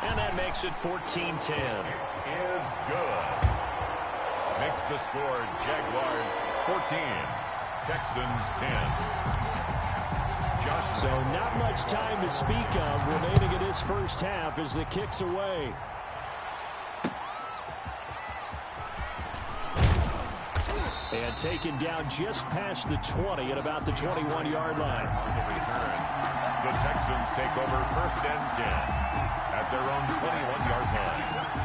And that makes it 14-10. Is good. Makes the score Jaguars 14, Texans 10. So not much time to speak of remaining in this first half as the kick's away. And taken down just past the 20 at about the 21-yard line. On the return, the Texans take over 1st and 10 at their own 21-yard line.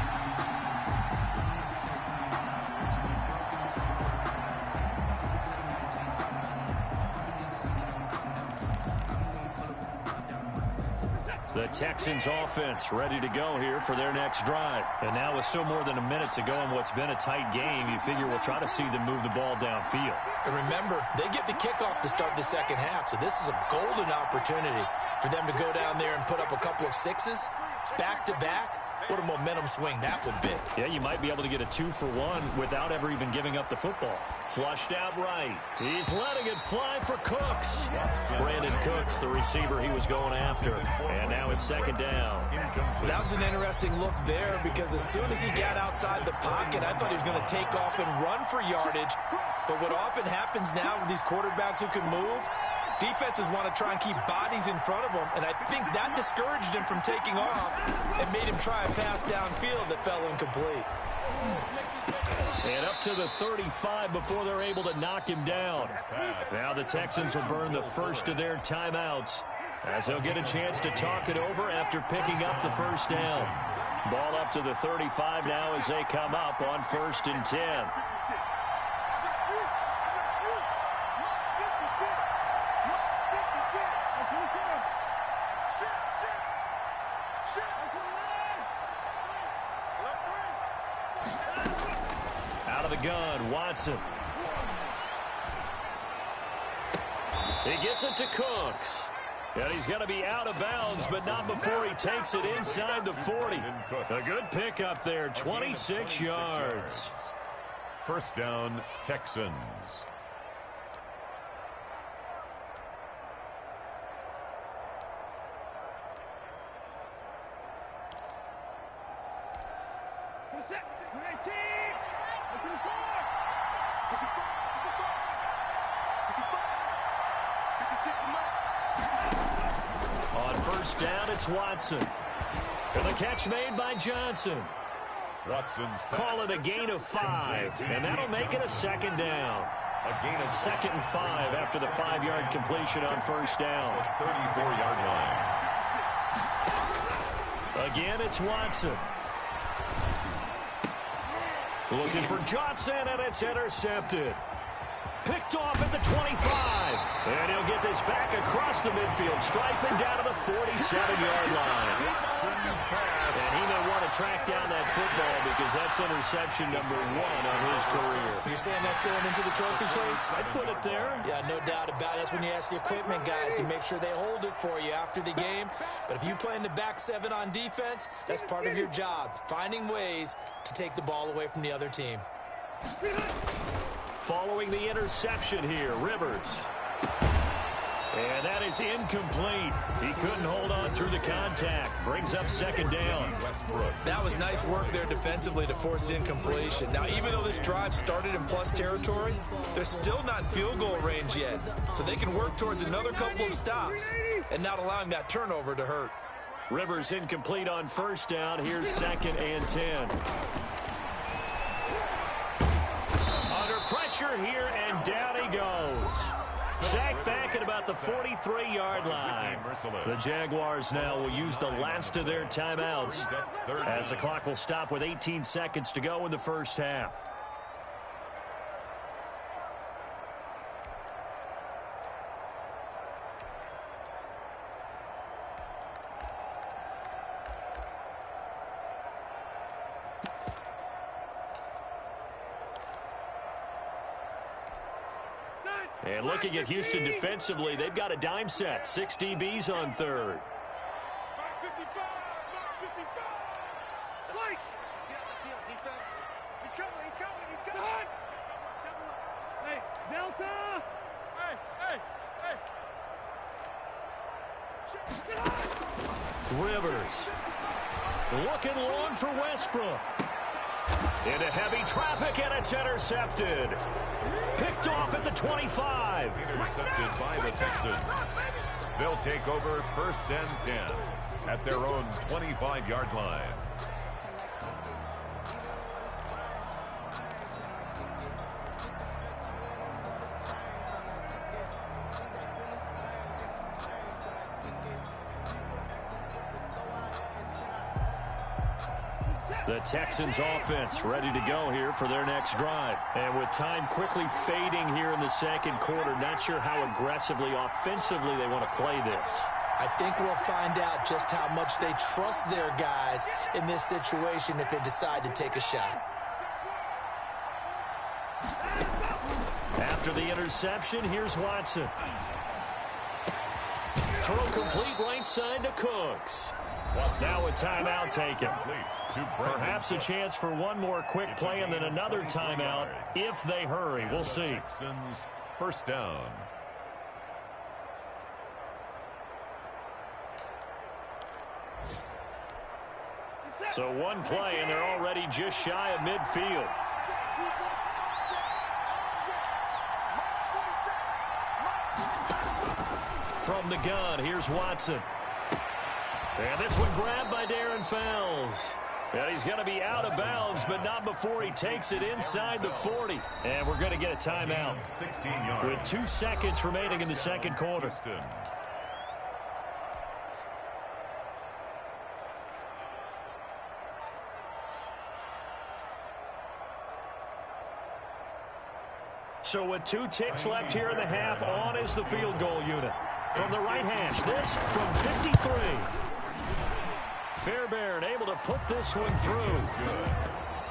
The Texans offense ready to go here for their next drive. And now with still more than a minute to go in what's been a tight game, you figure we'll try to see them move the ball downfield. And remember, they get the kickoff to start the second half, so this is a golden opportunity for them to go down there and put up a couple of sixes back-to-back. What a momentum swing that would be. Yeah, you might be able to get a 2-for-1 without ever even giving up the football. Flushed out right. He's letting it fly for Cooks. Brandon Cooks, the receiver he was going after. And now it's second down. That was an interesting look there because as soon as he got outside the pocket, I thought he was going to take off and run for yardage. But what often happens now with these quarterbacks who can move, defenses want to try and keep bodies in front of him, and I think that discouraged him from taking off and made him try a pass downfield that fell incomplete. And up to the 35 before they're able to knock him down. Now the Texans will burn the first of their timeouts as they'll get a chance to talk it over after picking up the first down. Ball up to the 35 now as they come up on 1st and 10. Out of the gun, Watson. He gets it to Cooks. And he's going to be out of bounds, but not before he takes it inside the 40. A good pickup there, 26 yards. First down, Texans. On first down, it's Watson. And the catch made by Johnson. Watson's Call it a gain of 5, and that'll make it a second down. a gain of 2nd and 5 after the 5-yard completion on first down. 34-yard line. Again, it's Watson. Looking for Johnson, and it's intercepted. Picked off at the 25. And he'll get this back across the midfield stripe and down to the 47-yard line. And he may want to track down that football because that's interception number 1 on his career. You're saying that's going into the trophy case? I'd put it there. Yeah, no doubt about it. That's when you ask the equipment guys to make sure they hold it for you after the game. But if you play in the back 7 on defense, that's part of your job, finding ways to take the ball away from the other team. Following the interception here, Rivers. And that is incomplete. He couldn't hold on through the contact. Brings up second down. That was nice work there defensively to force incompletion. Now, even though this drive started in plus territory, they're still not in field goal range yet. So they can work towards another couple of stops and not allowing that turnover to hurt. Rivers incomplete on first down. Here's 2nd and 10. Under pressure here, and down he goes. Sacked back at about the 43-yard line. The Jaguars now will use the last of their timeouts as the clock will stop with 18 seconds to go in the first half. And looking at Houston defensively, they've got a dime set. 6 DBs on third. Rivers. Looking long for Westbrook. Into heavy traffic, and it's intercepted. Picked off at the 25. Intercepted by the Texans. They'll take over 1st and 10 at their own 25-yard line. The Texans offense ready to go here for their next drive. And with time quickly fading here in the second quarter, not sure how aggressively, offensively they want to play this. I think we'll find out just how much they trust their guys in this situation if they decide to take a shot. After the interception, here's Watson. Throw complete right side to Cooks. Now a timeout taken. Perhaps a chance for one more quick play and then another timeout if they hurry. We'll see. Texans 1st down. So one play, and they're already just shy of midfield. From the gun, here's Watson. And this one grabbed by Darren Fells. And he's going to be out of bounds, but not before he takes it inside the 40. And we're going to get a timeout 16 yards. with 2 seconds remaining in the second quarter. So with 2 ticks left here in the half, on is the field goal unit. From the right hash, this from 53. Fairbairn able to put this one through.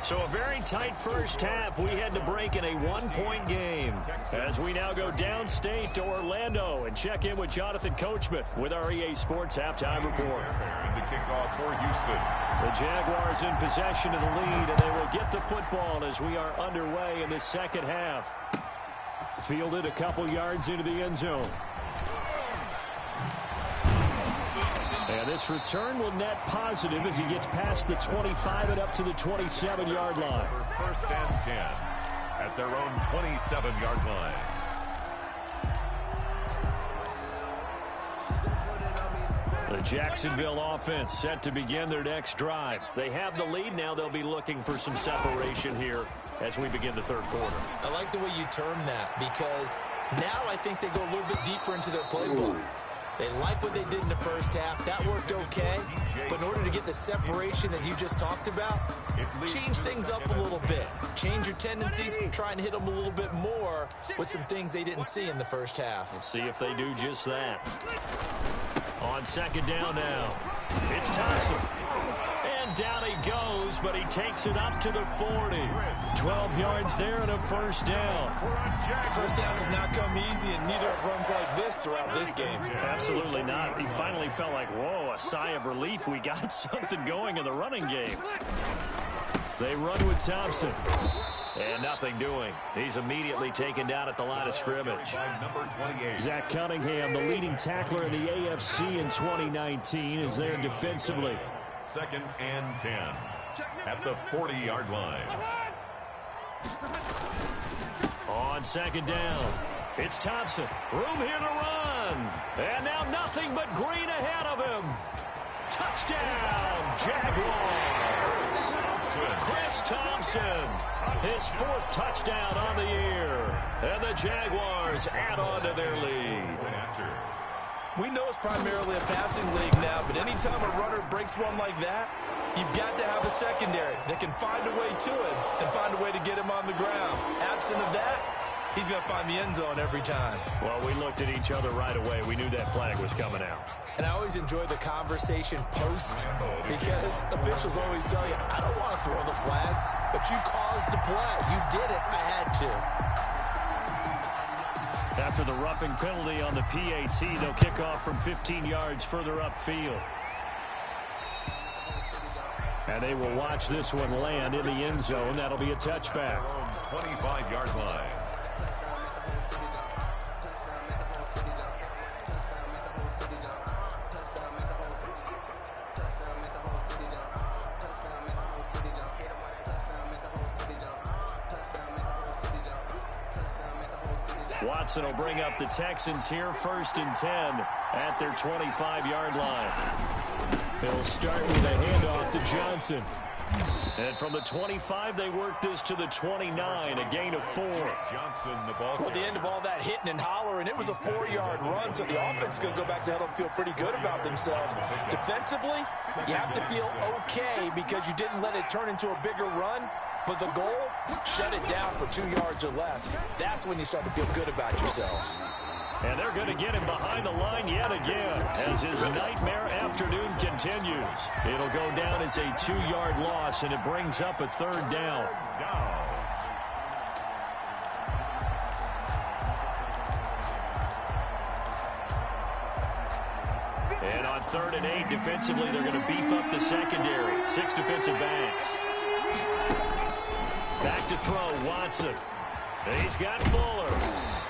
So a very tight first half. We had to break in a 1-point game. As we now go downstate to Orlando and check in with Jonathan Coachman with our EA Sports Halftime Report. The kickoff for Houston. The Jaguars in possession of the lead, and they will get the football as we are underway in the second half. Fielded a couple yards into the end zone. And this return will net positive as he gets past the 25 and up to the 27-yard line. 1st and 10 at their own 27-yard line. The Jacksonville offense set to begin their next drive. They have the lead now. They'll be looking for some separation here as we begin the third quarter. I like the way you term that because now I think they go a little bit deeper into their playbook. They like what they did in the first half. That worked okay. But in order to get the separation that you just talked about, change things up a little bit. Change your tendencies, try and hit them a little bit more with some things they didn't see in the first half. We'll see if they do just that. On second down now, it's Thompson. And down he goes, but he takes it up to the 40. 12 yards there and a first down. First downs have not come easy, and neither have runs like this throughout this game. Absolutely not. He finally felt like, whoa, a sigh of relief. We got something going in the running game. They run with Thompson. And nothing doing. He's immediately taken down at the line of scrimmage. Zach Cunningham, the leading tackler in the AFC in 2019, is there defensively. 2nd and 10 at the 40-yard line. On second down, it's Thompson. Room here to run. And now nothing but green ahead of him. Touchdown, Jaguars. Chris Thompson, his 4th touchdown on the year. And the Jaguars add on to their lead. We know it's primarily a passing league now, but anytime a runner breaks one like that, you've got to have a secondary that can find a way to him and find a way to get him on the ground. Absent of that, he's going to find the end zone every time. Well, we looked at each other right away. We knew that flag was coming out. And I always enjoy the conversation post because officials always tell you, I don't want to throw the flag, but you caused the play. You did it. I had to. After the roughing penalty on the PAT, they'll kick off from 15 yards further upfield. And they will watch this one land in the end zone. That'll be a touchback. 25-yard line. Watson will bring up the Texans here 1st and 10 at their 25-yard line. He'll start with a handoff to Johnson. And from the 25, they work this to the 29, a gain of 4. Johnson, the ball. Well, at the end of all that hitting and hollering, it was a 4-yard run, so the offense is going to go back to hell and feel pretty good about themselves. Defensively, you have to feel okay because you didn't let it turn into a bigger run. But the goal, shut it down for 2 yards or less. That's when you start to feel good about yourselves. And they're going to get him behind the line yet again as his nightmare afternoon continues. It'll go down as a 2-yard loss, and it brings up a 3rd down. And on 3rd and 8, defensively, they're going to beef up the secondary. 6 defensive backs. Back to throw, Watson. He's got Fuller.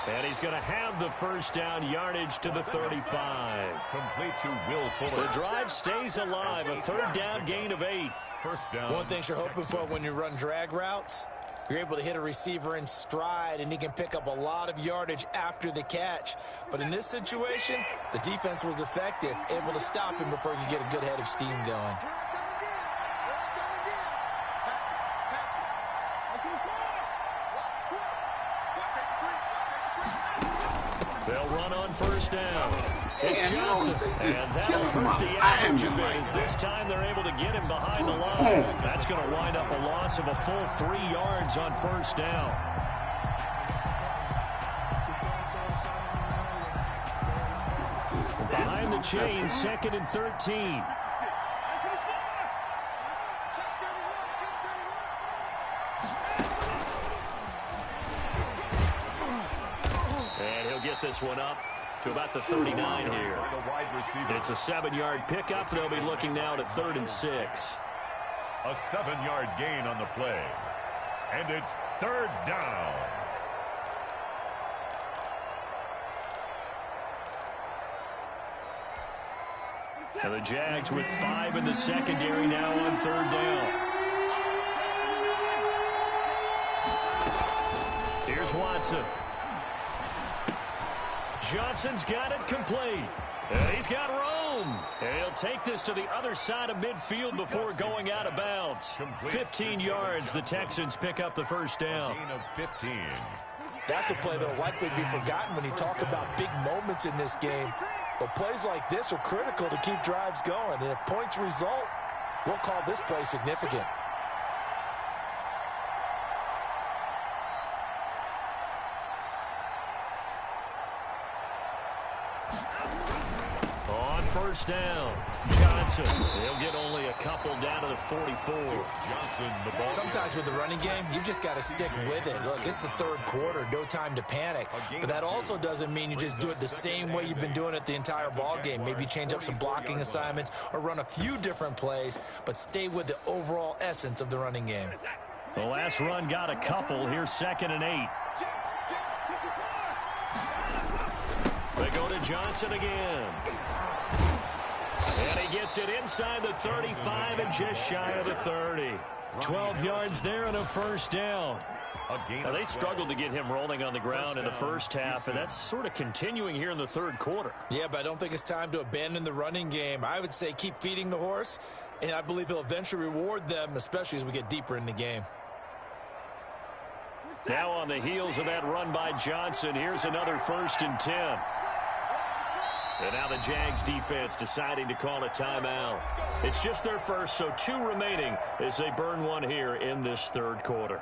And he's going to have the 1st down, yardage to the 35. Complete to Will Fuller. The drive stays alive, a 3rd down gain of 8. 1st down. One thing you're hoping for when you run drag routes, you're able to hit a receiver in stride, and he can pick up a lot of yardage after the catch. But in this situation, the defense was effective, able to stop him before he could get a good head of steam going. They'll run on 1st down. It's Johnson, and that'll hurt the average a bit as this time they're able to get him behind the line. That's going to wind up a loss of a full 3 yards on 1st down. Behind the chains, 2nd and 13. Get this one up to about the 39 here. It's a 7-yard pickup. They'll be looking now to 3rd and 6. A 7-yard gain on the play. And it's 3rd down. And the Jags with 5 in the secondary now on 3rd down. Here's Watson. Johnson's got it complete. And he's got room. And he'll take this to the other side of midfield before going out of bounds. 15 yards. The Texans pick up the 1st down. Gain of 15. That's a play that will likely be forgotten when you talk about big moments in this game. But plays like this are critical to keep drives going. And if points result, we'll call this play significant. On 1st down, Johnson. He'll get only a couple down to the 44. Johnson, the ball. Sometimes with the running game, you've just got to stick with it. Look, it's the 3rd quarter, no time to panic. But that also doesn't mean you just do it the same way you've been doing it the entire ball game. Maybe change up some blocking assignments or run a few different plays, but stay with the overall essence of the running game. The last run got a couple. Here's 2nd and 8. They go to Johnson again. And he gets it inside the 35 and just shy of the 30. 12 yards there and a 1st down. Now, they struggled to get him rolling on the ground in the 1st half, and that's sort of continuing here in the 3rd quarter. Yeah, but I don't think it's time to abandon the running game. I would say keep feeding the horse, and I believe he'll eventually reward them, especially as we get deeper in the game. Now on the heels of that run by Johnson, here's another 1st and 10. And now the Jags defense deciding to call a timeout. It's just their first, so 2 remaining as they burn one here in this 3rd quarter.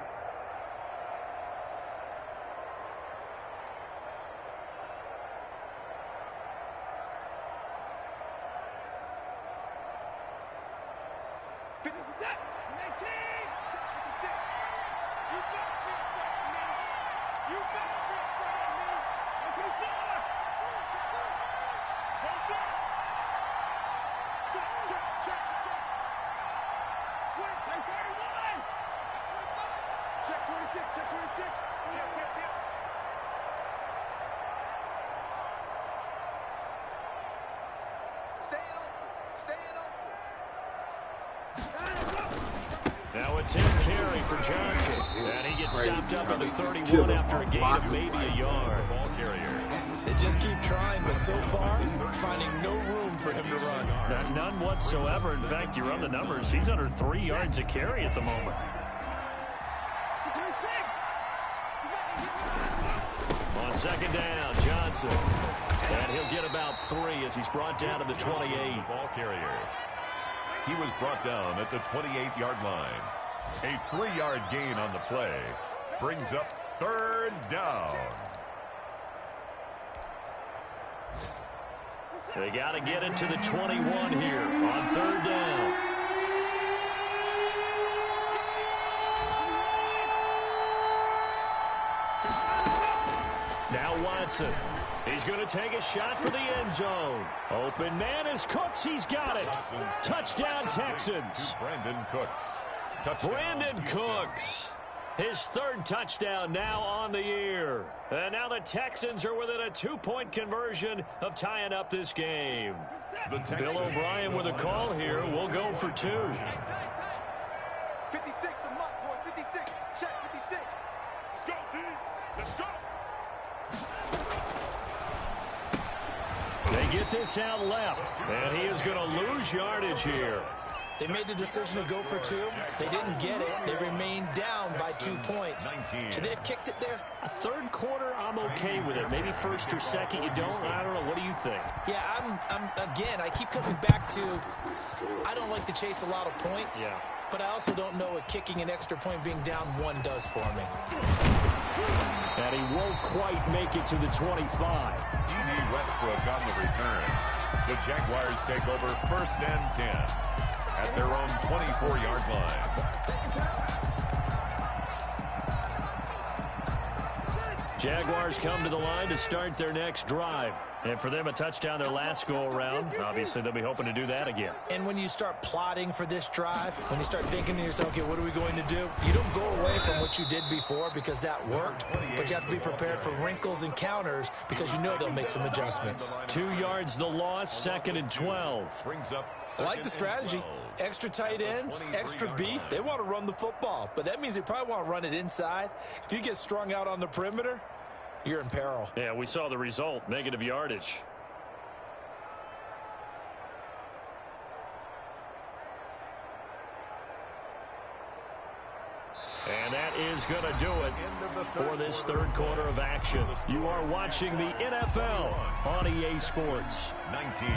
10th carry for Johnson. And he gets stopped up at the 31 after a gain of maybe a yard. Ball carrier. They just keep trying, but so far, finding no room for him to run. None whatsoever. In fact, you run the numbers. He's under 3 yards a carry at the moment. On second down, Johnson. And he'll get about 3 as he's brought down to the 28. Ball carrier. He was brought down at the 28-yard line. A 3-yard gain on the play brings up third down. They got to get it to the 21 here on third down. Now Watson. He's going to take a shot for the end zone. Open man is Cooks. He's got it. Touchdown, Texans. Brandon Cooks. Touchdown. Brandon Cooks. His 3rd touchdown now on the year. And now the Texans are within a 2-point conversion of tying up this game. Bill O'Brien with a call here. We'll go for 2. 56, the mark, boys. 56. Check 56. Let's go, team. Let's go. They get this out left, and he is going to lose yardage here. They made the decision to go for 2. They didn't get it. They remained down by 2 points. Should they have kicked it there? A third quarter, I'm okay with it. Maybe first or second, you don't. I don't know. What do you think? Yeah, again, I keep coming back to I don't like to chase a lot of points. Yeah. But I also don't know what kicking an extra point being down 1 does for me. And he won't quite make it to the 25. E.D. Westbrook on the return. The Jaguars take over 1st and 10 at their own 24-yard line. Jaguars come to the line to start their next drive. And for them, a touchdown their last go-around. Obviously, they'll be hoping to do that again. And when you start plotting for this drive, when you start thinking to yourself, okay, what are we going to do? You don't go away from what you did before because that worked, but you have to be prepared for wrinkles and counters because you know they'll make some adjustments. 2 yards the loss, 2nd and 12. Brings up I like the strategy. Extra tight ends, extra beef. They want to run the football, but that means they probably want to run it inside. If you get strung out on the perimeter, you're in peril. Yeah, we saw the result, negative yardage. And that is going to do it for this third quarter of action. You are watching the NFL on EA Sports. 19.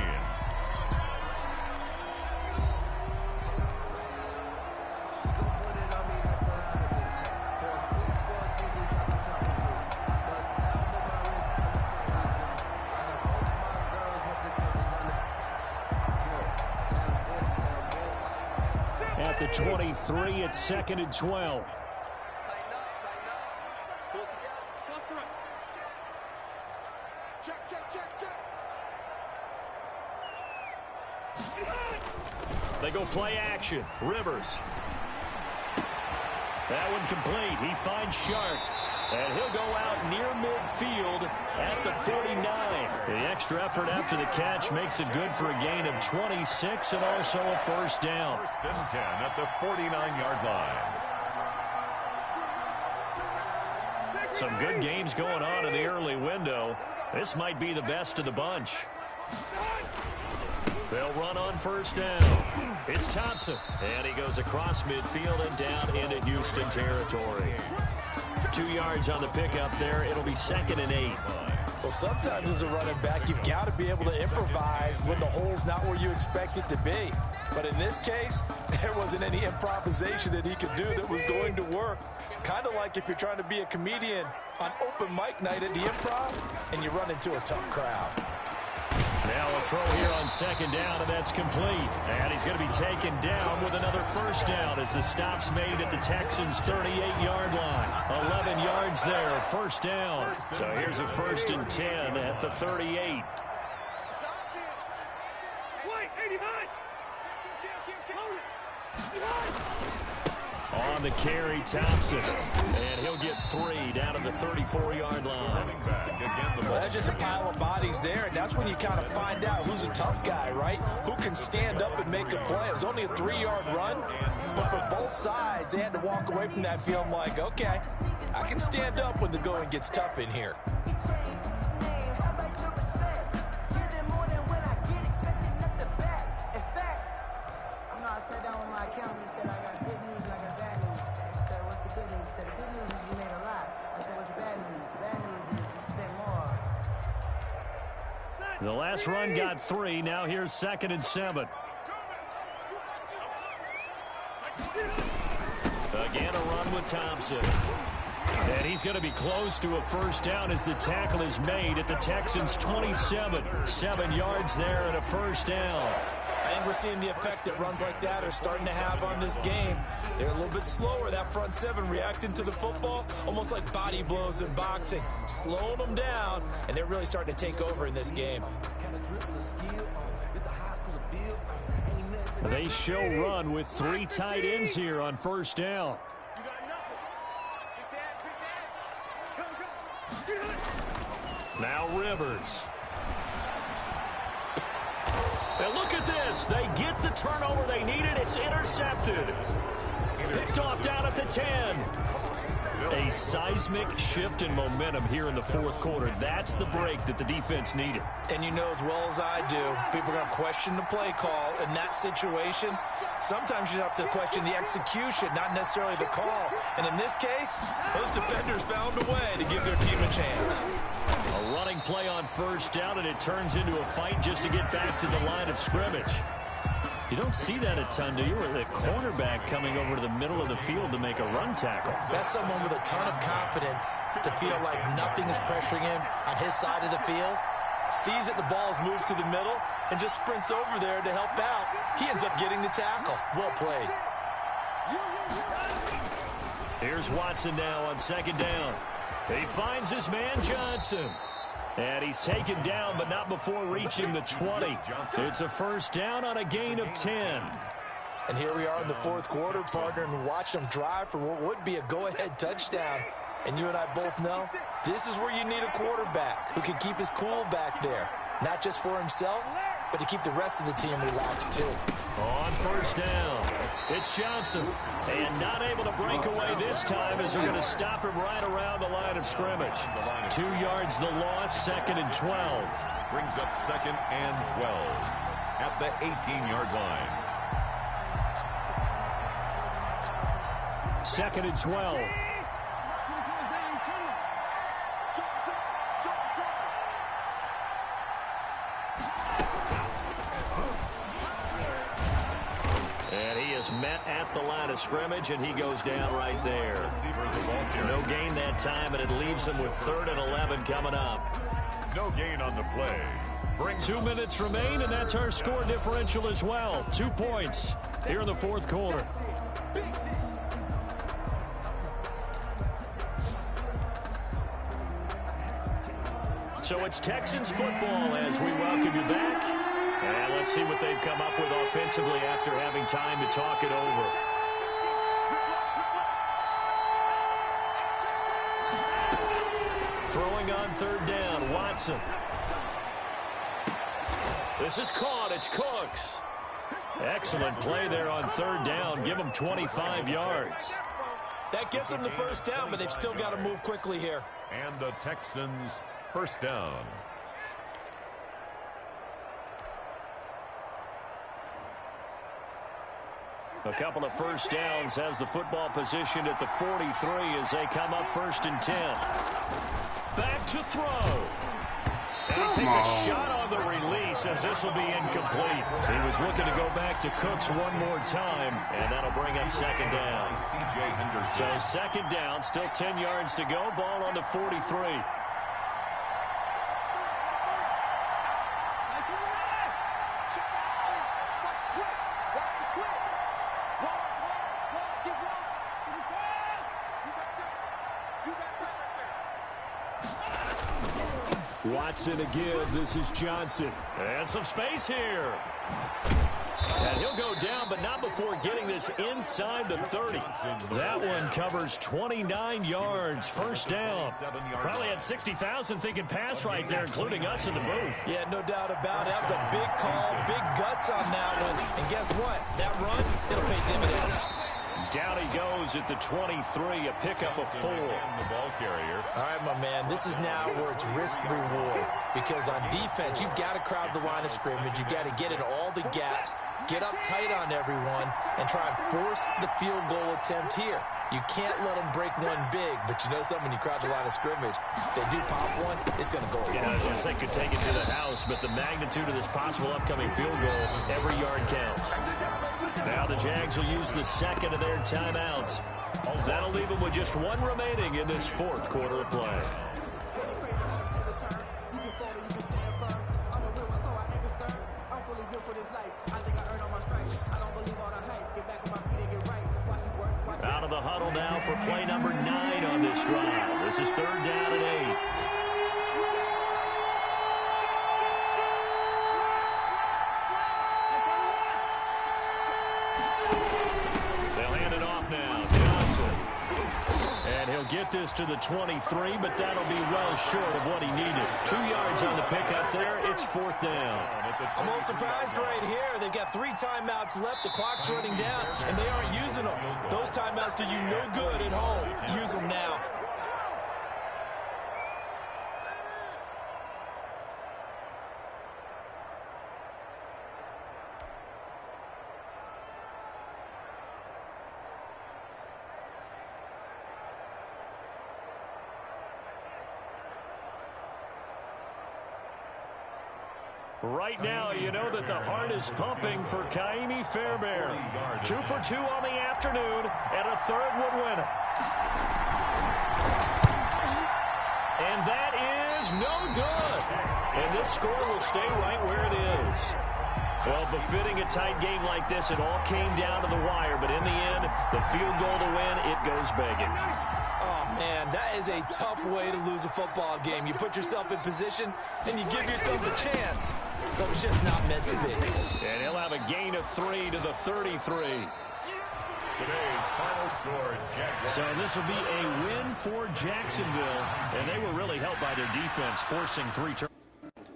At the 23, it's 2nd and 12. They go play action. Rivers. That one complete. He finds Shark. And he'll go out near midfield at the 49. The extra effort after the catch makes it good for a gain of 26 and also a first down. 1st and 10 at the 49-yard line. Some good games going on in the early window. This might be the best of the bunch. They'll run on first down. It's Thompson. And he goes across midfield and down into Houston territory. 2 yards on the pickup there. It'll be 2nd and 8. Well, sometimes as a running back, you've got to be able to improvise when the hole's not where you expect it to be. But in this case, there wasn't any improvisation that he could do that was going to work. Kind of like if you're trying to be a comedian on open mic night at the Improv and you run into a tough crowd. Now a throw here on 2nd down, and that's complete. And he's going to be taken down with another first down as the stop's made at the Texans' 38-yard line. 11 yards there, first down. So here's a 1st and 10 at the 38. On the carry, Thompson. And he'll get 3 down to the 34-yard line. Well, that's just a pile of bodies there, and that's when you kind of find out who's a tough guy, right? Who can stand up and make a play. It was only a 3-yard run, but for both sides, they had to walk away from that feeling like, okay, I can stand up when the going gets tough in here. The last run got 3. Now here's 2nd and 7. Again, a run with Thompson. And he's going to be close to a first down as the tackle is made at the Texans' 27. 7 yards there and a first down. I think we're seeing the effect that runs like that are starting to have on this game. They're a little bit slower, that front 7, reacting to the football, almost like body blows in boxing, slowing them down, and they're really starting to take over in this game. They show run with 3 tight ends here on first down. Now Rivers. And look at this. They get the turnover they needed. It's intercepted. Picked off down at the 10. A seismic shift in momentum here in the fourth quarter. That's the break that the defense needed. And you know as well as I do, people are going to question the play call in that situation. Sometimes you have to question the execution, not necessarily the call. And in this case, those defenders found a way to give their team a chance. A running play on first down, and it turns into a fight just to get back to the line of scrimmage. You don't see that a ton, do you? With a cornerback coming over to the middle of the field to make a run tackle. That's someone with a ton of confidence to feel like nothing is pressuring him on his side of the field. Sees that the ball is moved to the middle and just sprints over there to help out. He ends up getting the tackle. Well played. Here's Watson now on 2nd down. He finds his man Johnson. And he's taken down, but not before reaching the 20. It's a first down on a gain of 10. And here we are in the fourth quarter, partner, and watch them drive for what would be a go-ahead touchdown. And you and I both know this is where you need a quarterback who can keep his cool back there. Not just for himself, but to keep the rest of the team relaxed too. On first down, it's Johnson. And not able to break away this time as they're going to stop him right around the line of scrimmage. 2 yards the loss, 2nd and 12. Brings up 2nd and 12 at the 18-yard line. 2nd and 12. And he is met at the line of scrimmage, and he goes down right there. No gain that time, and it leaves him with 3rd and 11 coming up. No gain on the play. 2 minutes remain, and that's our score differential as well. 2 points here in the fourth quarter. So it's Texans football as we welcome you back. And let's see what they've come up with offensively after having time to talk it over. Throwing on 3rd down, Watson. This is caught. It's Cooks. Excellent play there on 3rd down. Give them 25 yards. That gets them the first down, but they've still got to move quickly here. And the Texans first down. A couple of first downs has the football positioned at the 43 as they come up 1st and 10. Back to throw. And he takes a shot on the release as this will be incomplete. He was looking to go back to Cooks one more time, and that'll bring up 2nd down. So 2nd down, still 10 yards to go. Ball on the 43. Watson to give. This is Johnson. And some space here. And he'll go down, but not before getting this inside the 30. That one covers 29 yards. First down. Probably had 60,000 thinking pass right there, including us in the booth. Yeah, no doubt about it. That was a big call, big guts on that one. And guess what? That run, it'll pay dividends. Down he goes at the 23, a pickup of 4. The ball carrier. All right, my man, this is now where it's risk-reward. Because on defense, you've got to crowd the line of scrimmage. You've got to get in all the gaps, get up tight on everyone, and try and force the field goal attempt here. You can't let them break one big, but you know something, when you crowd the line of scrimmage, if they do pop one, it's going to go away. Yeah, just they could take it to the house, but the magnitude of this possible upcoming field goal, every yard counts. Now the Jags will use the second of their timeouts. That'll leave them with just one remaining in this fourth quarter of play. Out of the huddle now for play number 9 on this drive. This is 3rd down and 8. They'll hand it off now. Johnson. And he'll get this to the 23, but that'll be well short of what he needed. 2 yards on the pickup there. It's 4th down. I'm a little surprised right here. They've got 3 timeouts left. The clock's running down, and they aren't using them. Those timeouts do you no good at home. Use them now. Right now, you know that the heart is pumping for Kaimi Fairbairn. 2 for 2 on the afternoon, and a 3rd would win it. And that is no good. And this score will stay right where it is. Well, befitting a tight game like this, it all came down to the wire. But in the end, the field goal to win, it goes begging. Oh, man, that is a tough way to lose a football game. You put yourself in position, and you give yourself a chance. But it's just not meant to be. And he'll have a gain of 3 to the 33. Today's final score, Jacksonville. So this will be a win for Jacksonville. And they were really helped by their defense, forcing 3 turnovers.